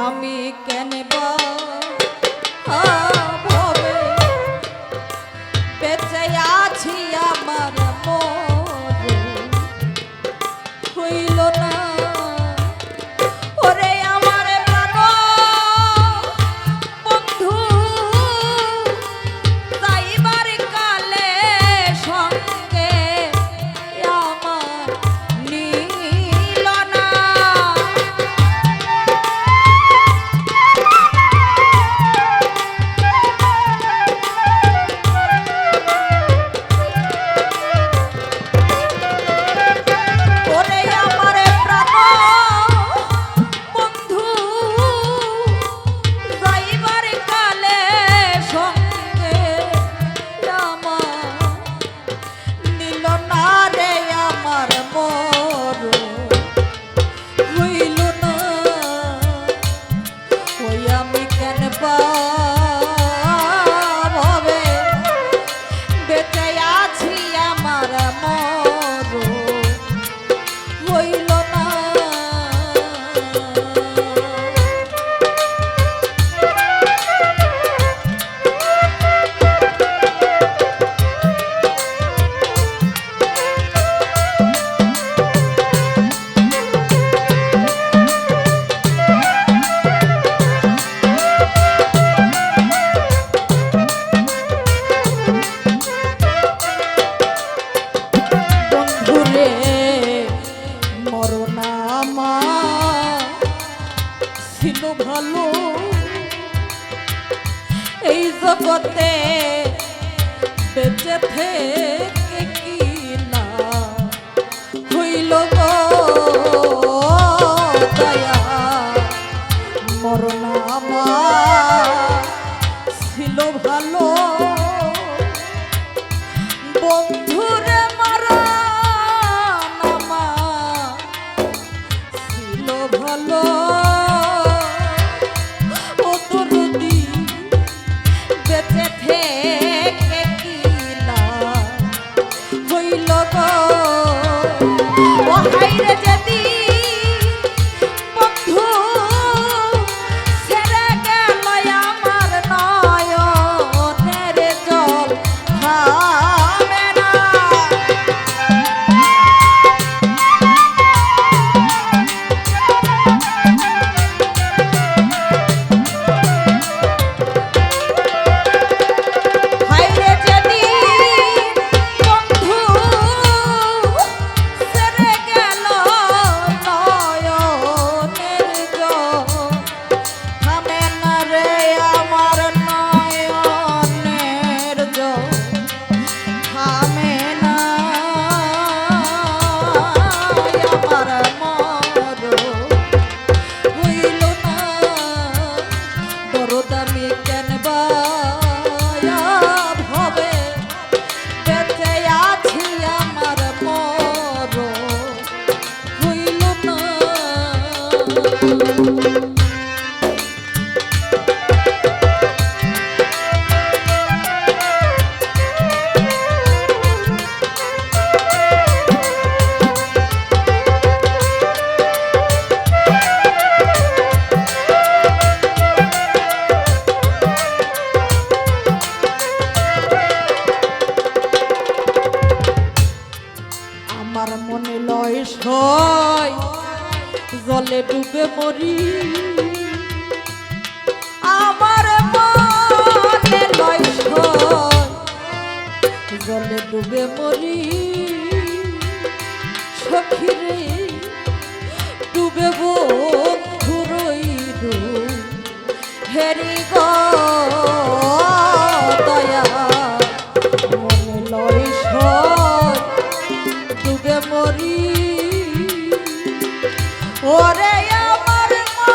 আমি কেন বা ভবে বেঁচে আছি আমার মরণ হইল না ওরে আমার প্রাণ বন্ধু যাইবার কালে সঙ্গে আমার নীল না ওরে আমার প্রাণ বন্ধু যাইবার কালে সঙ্গে আমার নীল না রে আমার মরণ হইল না ওই আমি কেন পাবে বেঁচে আছি আমার মরণ হইল না বন্ধুরে মরণ আমার ছিল ভালো এই জগতে বেঁচে থেকে কি না হইল গো দয়া মরণ আমার ছিল ভালো বন্ধুরে মরণ আমার ছিল ভালো ও দরদি বেঁচে থেকে কি না হইল গো ও হাইরে যেদিন বন্ধু ছেড়ে গেল আমার নয়নের জল থামে না হাইরে যেদিন বন্ধু ছেড়ে গেল নয়নের জল থামে না রে আমার নয়নের জল থামে না আমার মরণ হইল না দরদ আমি কেন বা ভবে বেঁচে আছি আমার মরণ হইল না আমার মনে লয় সয় জলে ডুবে মরি আমার মনে লয় সয় জলে ডুবে মরি সখিরে ডুবে বন্ধু রইল হেরি গো দয়া মনে লয় সয় ডুবে মরি ওরে আমার মা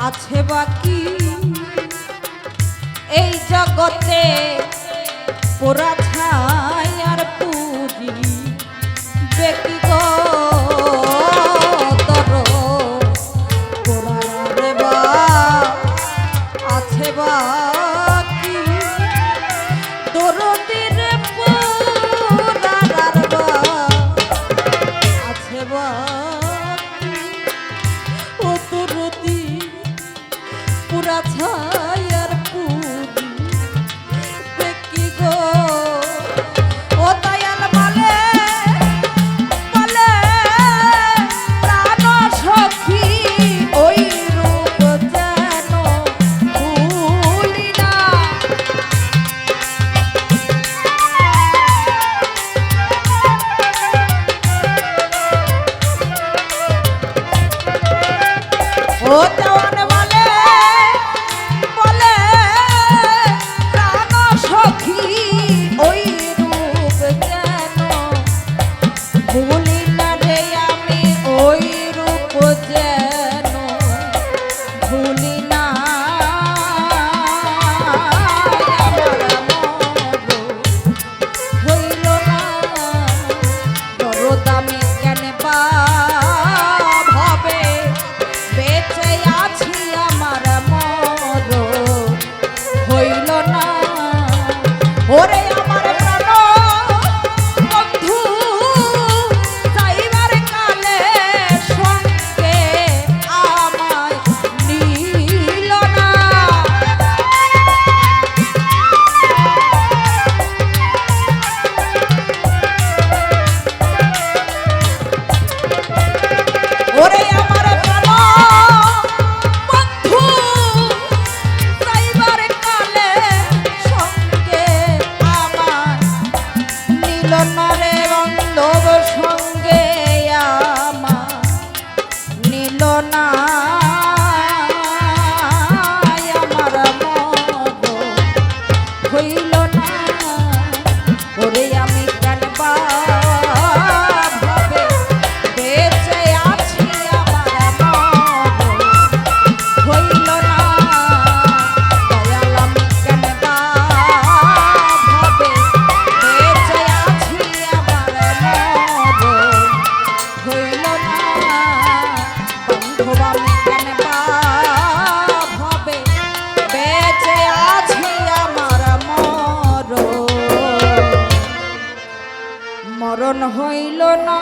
আছে বাকি এই জগতে পোড়া ছাই আর পুঁজি ব্যক্তিগত পোড়ার বা আছে বাকি দরদির পোড়ার বা আছে বাকি ও দরদি পুরা ছায়ার পুরি দেখি গো ও দয়াল বলে বলে প্রাণ সখী ওই রূপ যেন ভুলি না ও দেওয়ান বলে বলে প্রাণ সখী ওই রূপ যেন ভুলি না রে আমি ওই রূপ যেন ভুলি না হইল না দরদামি কেন বা ভাবে বেঁচে আছি আমার মর হইল না ওরে আমার প্রাণ বন্ধু যাইবার কালে সঙ্গে আমায় নিল না ওরে আমার প্রাণ বন্ধু যাইবার কালে সঙ্গে আমার নিল না রে বান্ধব সঙ্গে আমার নিল না আমার মন হইল না ওরে আমি কেন বা ভাবে বেঁচে আছি আমার মন হইল না দয়াল আমি কেন বা ভাবে বেঁচে আছি আমার মন হইল না বান্ধব আমি কেন বা ভাবে বেঁচে আছি আমার মরণ হইল না।